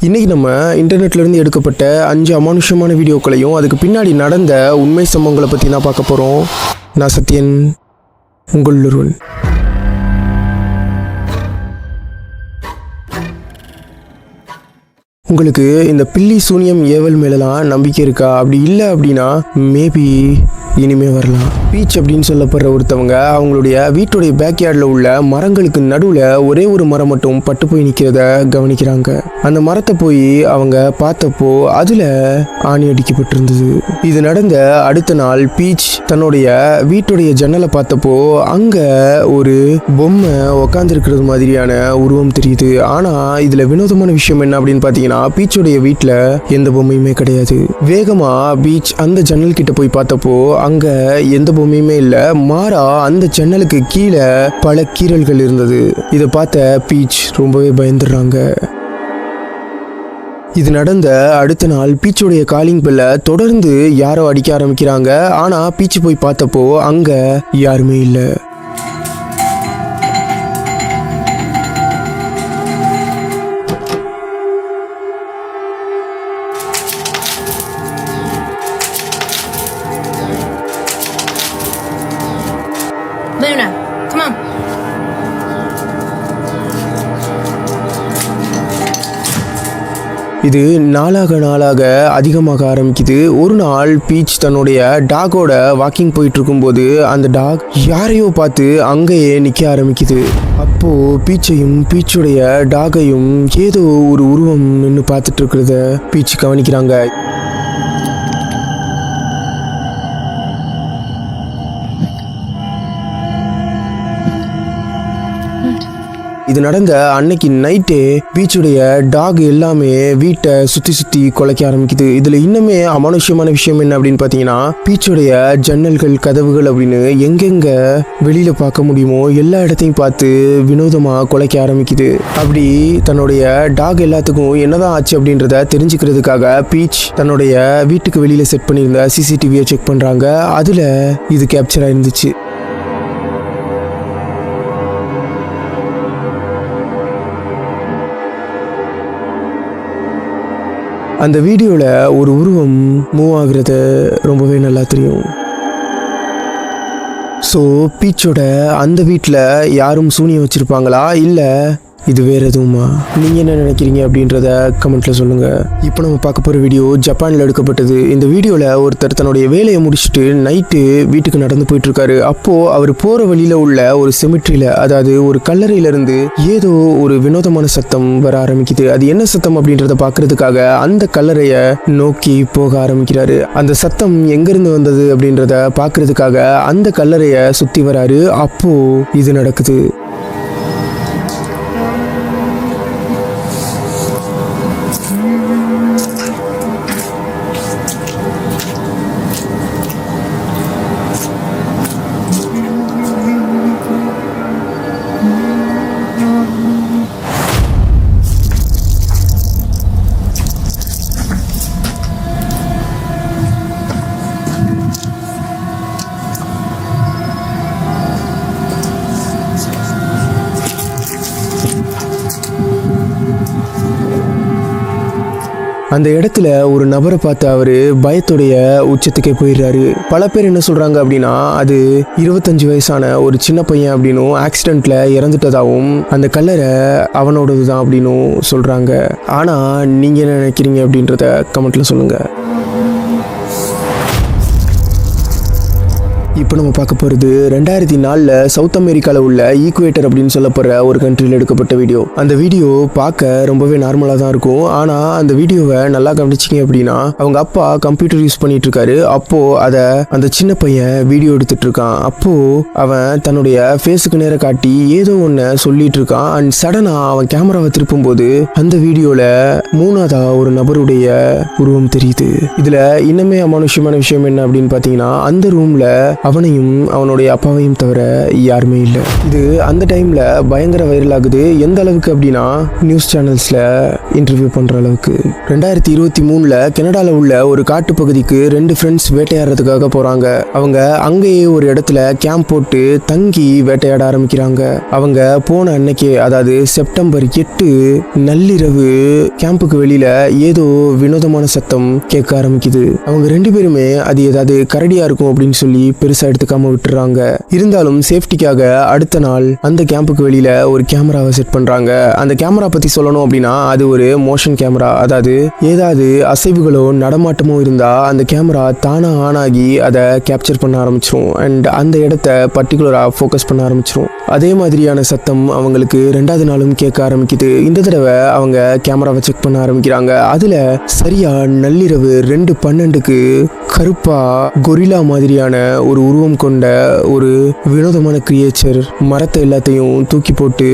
இன்றைக்கி நம்ம இன்டர்நெட்லேருந்து எடுக்கப்பட்ட 5 அமானுஷமான வீடியோக்களையும் அதுக்கு பின்னாடி நடந்த உண்மை சம்பவங்களை பற்றி தான் பார்க்க போகிறோம். நான் சத்யன், உங்கள் ஒருவன். உங்களுக்கு இந்த பில்லி சூனியம் ஏவல் மேலலாம் நம்பிக்கை இருக்கா? அப்படி இல்லை அப்படின்னா மேபி இனிமே வரலாம். பீச் அப்படின்னு சொல்லப்படுற ஒருத்தவங்க அவங்களுடைய வீட்டுடைய பேக்யார்டில் உள்ள மரங்களுக்கு நடுவில் ஒரே ஒரு மரம் மட்டும் பட்டு போய் நிற்கிறத கவனிக்கிறாங்க. அந்த மரத்தை போய் அவங்க பார்த்தப்போ அதில் ஆணி அடிக்கப்பட்டிருந்தது. இது நடந்த அடுத்த நாள் பீச் தன்னுடைய வீட்டுடைய ஜன்னலை பார்த்தப்போ அங்கே ஒரு பொம்மை உக்காந்துருக்கிறது மாதிரியான உருவம் தெரியுது. ஆனால் இதில் வினோதமான விஷயம் என்ன அப்படின்னு பார்த்தீங்கன்னா, பீச்சுடைய வீட்டில் எந்த பொம்மையுமே கிடையாது. வேகமாக பீச் அந்த ஜன்னல் கிட்ட போய் பார்த்தப்போ அங்க எந்த பொம்மையுமே இல்லை. மாறா அந்த ஜன்னலுக்கு கீழே பல கீறல்கள் இருந்தது. இதை பார்த்த பீச் ரொம்பவே பயந்துடுறாங்க. இது நடந்த அடுத்த நாள் பீச்சுடைய காலிங் பெல்ல தொடர்ந்து யாரோ அடிக்க ஆரம்பிக்கிறாங்க. ஆனா பீச்சு போய் பார்த்தப்போ அங்க யாருமே இல்லை. Luna, come on. இது நாளாக அதிகமாக ஆரம்பிக்குது. ஒரு நாள் பீச் தன்னுடைய டாகோட வாக்கிங் போயிட்டு இருக்கும்போது அந்த டாக் யாரையோ பார்த்து அங்கேயே நிற்க ஆரம்பிக்குது. அப்போ பீச்சையும் பீச்சுடைய டாகையும் ஏதோ ஒரு உருவம் நின்று பார்த்துட்டு இருக்கிறத பீச் கவனிக்கிறாங்க. இது நடந்த அன்னைக்கு நைட்டே பீச்சுடைய டாக் எல்லாமே வீட்டை சுற்றி குலைக்க ஆரம்பிக்குது. இதில் இன்னுமே அமானுஷ்யமான விஷயம் என்ன அப்படின்னு பார்த்தீங்கன்னா, பீச்சுடைய ஜன்னல்கள் கதவுகள் அப்படின்னு எங்கெங்க வெளியில் பார்க்க முடியுமோ எல்லா இடத்தையும் பார்த்து வினோதமாக குலைக்க ஆரம்பிக்குது. அப்படி தன்னுடைய டாக் எல்லாத்துக்கும் என்னதான் ஆச்சு அப்படின்றத தெரிஞ்சுக்கிறதுக்காக பீச் தன்னுடைய வீட்டுக்கு வெளியில் செட் பண்ணியிருந்த சிசிடிவியை செக் பண்ணுறாங்க. அதில் இது கேப்சர் ஆயிருந்துச்சு. அந்த வீடியோவில் ஒரு உருவம் மூவ் ஆகுறது ரொம்பவே நல்லா தெரியும். ஸோ பீச்சோட அந்த வீட்டில் யாரும் சூனியம் வச்சுருப்பாங்களா, இல்லை இது வேறு எதுவுமா? நீங்கள் என்ன நினைக்கிறீங்க அப்படின்றத கமெண்ட்டில் சொல்லுங்கள். இப்போ நம்ம பார்க்க போகிற வீடியோ ஜப்பானில் எடுக்கப்பட்டது. இந்த வீடியோவில் ஒருத்தர் தன்னுடைய வேலையை முடிச்சுட்டு நைட்டு வீட்டுக்கு நடந்து போயிட்டுருக்காரு. அப்போது அவர் போகிற வழியில் உள்ள ஒரு செமிட்ரியில், அதாவது ஒரு கல்லறையிலேருந்து ஏதோ ஒரு வினோதமான சத்தம் வர ஆரம்பிக்குது. அது என்ன சத்தம் அப்படின்றத பார்க்கறதுக்காக அந்த கல்லறையை நோக்கி போக ஆரம்பிக்கிறாரு. அந்த சத்தம் எங்கேருந்து வந்தது அப்படின்றத பார்க்கறதுக்காக அந்த கல்லறையை சுற்றி வராரு. அப்போது இது நடக்குது. அந்த இடத்துல ஒரு நபரை பார்த்து அவரு பயத்துடைய உச்சத்துக்கே போயிடுறாரு. பல பேர் என்ன சொல்றாங்க அப்படின்னா, அது 25 வயசான ஒரு சின்ன பையன் அப்படின்னும் ஆக்சிடென்ட்ல இறந்துட்டதாகவும் அந்த கல்லறை அவனோடது தான் அப்படின்னும் சொல்றாங்க. ஆனா நீங்க என்ன நினைக்கிறீங்க அப்படின்றத கமெண்ட்ல சொல்லுங்க. இப்போ நம்ம பார்க்க போகிறது 2004 சவுத் அமெரிக்காவில் உள்ள ஈக்குவேட்டர் அப்படின்னு சொல்லப்படுற ஒரு கண்ட்ரியில் எடுக்கப்பட்ட வீடியோ. அந்த வீடியோ பார்க்க ரொம்பவே நார்மலாக தான் இருக்கும். ஆனால் அந்த வீடியோவை நல்லா கவனிச்சிங்க அப்படின்னா, அவங்க அப்பா கம்ப்யூட்டர் யூஸ் பண்ணிட்டு இருக்காரு. அப்போது அதை அந்த சின்ன பையன் வீடியோ எடுத்துட்டு இருக்கான். அப்போது அவன் தன்னுடைய ஃபேஸுக்கு நேரம் காட்டி ஏதோ ஒன்று சொல்லிட்டு இருக்கான். அண்ட் சடனாக அவன் கேமராவை திருப்பும்போது அந்த வீடியோவில் மூணாவதா ஒரு நபருடைய உருவம் தெரியுது. இதில் இன்னுமே அமானுஷ்யமான விஷயம் என்ன அப்படின்னு பார்த்தீங்கன்னா, அந்த ரூமில் அவனையும் அவனுடைய அப்பாவையும் தவிர யாருமே இல்லை. இது அந்த டைம்ல பயங்கர வைரல் ஆகுது. எந்த அளவுக்கு அப்படின்னா நியூஸ் சேனல்ஸ்ல இன்டர்வியூ பண்ற அளவுக்கு. 2023 கனடால உள்ள ஒரு காட்டுப்பகுதிக்கு 2 ஃப்ரெண்ட்ஸ் வேட்டையாடுறதுக்காக போறாங்க. அவங்க அங்கேயே ஒரு இடத்துல கேம்ப் போட்டு தங்கி வேட்டையாட ஆரம்பிக்கிறாங்க. அவங்க போன அன்னைக்கே, அதாவது செப்டம்பர் 8 நள்ளிரவு, கேம்புக்கு வெளியில ஏதோ வினோதமான சத்தம் கேட்க ஆரம்பிக்குது. அவங்க 2 பேருமே அது ஏதாவது கரடியா இருக்கும் அப்படின்னு சொல்லி பெருசா எடுத்துக்காம விட்டுறாங்க. இருந்தாலும் சேஃப்டிக்காக அடுத்த நாள் அந்த கேம்புக்கு வெளியில ஒரு கேமராவை செட் பண்றாங்க. அந்த கேமரா பத்தி சொல்லணும் அப்படின்னா அது ஒரு மோஷன் கேமரா. அதாவது ஏதாவது அசைவுகளோ நடமாட்டமோ இருந்தா அந்த கேமரா தானா ஆன் ஆகி அதை கேப்சர் பண்ண ஆரம்பிச்சிரும் அண்ட் அந்த இடத்த பர்டிகுலரா ஃபோக்கஸ் பண்ண ஆரம்பிச்சிரும். அதே மாதிரியான சத்தம் அவங்களுக்கு 2வது நாளும் கேட்க ஆரம்பிக்குது. இந்த தடவை அவங்க கேமராவை செக் பண்ண ஆரம்பிக்கிறாங்க. அதுல சரியா நள்ளிரவு 2:12 கருப்பா கொரில்லா மாதிரியான ஒரு உருவம் கொண்ட ஒரு வினோதமான கிரியேச்சர் மரத்தை எல்லாத்தையும் தூக்கி போட்டு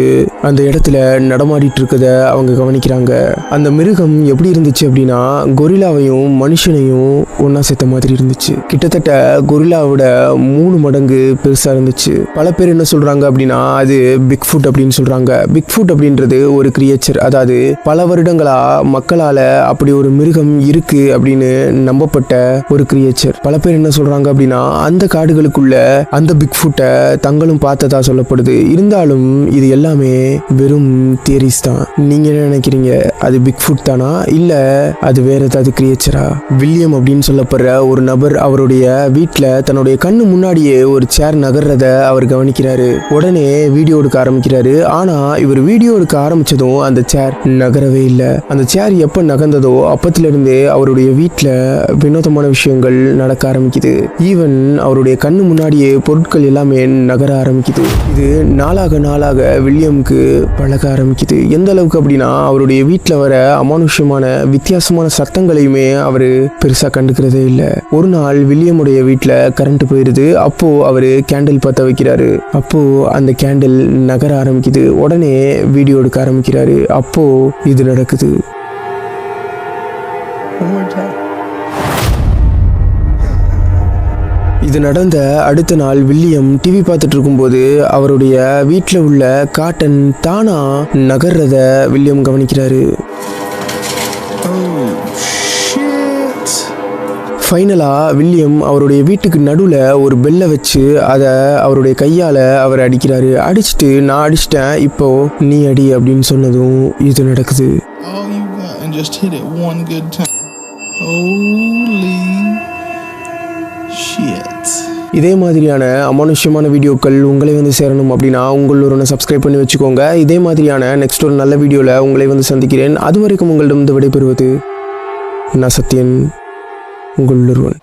அந்த இடத்துல நடமாடிட்டு இருக்கத அவங்க கவனிக்கிறாங்க. அந்த மிருகம் எப்படி இருந்துச்சு அப்படின்னா கொரில்லாவையும் மனுஷனையும் ஒன்னா சேர்த்த மாதிரி இருந்துச்சு. கிட்டத்தட்ட கொரில்லாவோட 3 மடங்கு பெருசா இருந்துச்சு. பல பேர் என்ன சொல்றாங்க அப்படின்னா அது பிக் ஃபுட் அப்படின்னு சொல்றாங்க. பிக் ஃபுட் அப்படின்றது ஒரு கிரியேச்சர், அதாவது பல வருடங்களா மக்களால அப்படி ஒரு மிருகம் இருக்கு அப்படின்னு நம்பப்பட்ட ஒரு கிரியேச்சர். பல பேர் என்ன சொல்றாங்க அப்படின்னா அந்த காடுகளுக்குள்ள அந்த பிக் ஃபுட்டை தங்களும் பார்த்ததா சொல்லப்படுது. இருந்தாலும் இது எல்லாமே வெறும் தியரிஸ் தான். நீங்க என்ன நினைக்கிறீங்க? அது பிக் ஃபுட் தானா இல்ல அது வேற ஏதாவது கிரியேச்சரா? வில்லியம் அப்படின்னு சொல்லப்படுற ஒரு நபர் அவருடைய வீட்டுல தன்னுடைய கண்ணு முன்னாடியே ஒரு சேர் நகர்றத அவர் கவனிக்கிறாரு. உடனே வீடியோ எடுக்க ஆரம்பிக்கிறாரு. ஆனா இவர் வீடியோ எடுக்க ஆரம்பிச்சதும் அந்த சேர் நகரவே இல்லை. அந்த சேர் எப்ப நகர்ந்ததோ அப்பத்துல இருந்தே அவருடைய வீட்டுல வினோதமான விஷயங்கள் நடக்க ஆரம்பிக்குது. ஈவன் அவருடைய கண்ணு முன்னாடியே பொருட்கள் எல்லாமே நகர ஆரம்பிக்குது. இது நாளாக நாளாக வில்லியம்க்கு பழக ஆரம்பிக்குது. எந்த அளவுக்கு அப்படின்னா அவருடைய வீட்டுல வர அமானுஷ்யமான வித்தியாசமான சத்தங்களையுமே அவரு பெருசா கண்டுக்கிறதே இல்லை. ஒரு நாள் வில்லியமுடைய வீட்டுல கரண்ட் போயிருது. அப்போ அவரு கேண்டில் பத்த வைக்கிறாரு. அப்போ அந்த கேண்டில் நகர ஆரம்பிக்குது. உடனே வீடியோ எடுக்க ஆரம்பிக்கிறாரு. அப்போ இது நடக்குது. இது நடந்த அடுத்த நாள் வில்லியம் டிவி பார்த்துட்டு இருக்கும்போது அவருடைய வீட்டில் உள்ள காட்டன் தானா நகர்றத வில்லியம் கவனிக்கிறாரு. ஃபைனலா வில்லியம் அவருடைய வீட்டுக்கு நடுவில் ஒரு பெல்லை வச்சு அதை அவருடைய கையால் அவர் அடிக்கிறாரு. அடிச்சுட்டு நான் அடிச்சிட்டேன், இப்போ நீ அடி அப்படின்னு சொன்னதும் இது நடக்குது. இதே மாதிரியான அமானுஷ்யமான வீடியோக்கள் உங்களை வந்து சேரணும் அப்படின்னா உங்களோட சப்ஸ்கிரைப் பண்ணி வச்சுக்கோங்க. இதே மாதிரியான நெக்ஸ்ட் ஒரு நல்ல வீடியோவில் உங்களை வந்து சந்திக்கிறேன். அது வரைக்கும் உங்களிடம் விடைபெறுவது நான் சத்யன், உங்கள் ஒருவன்.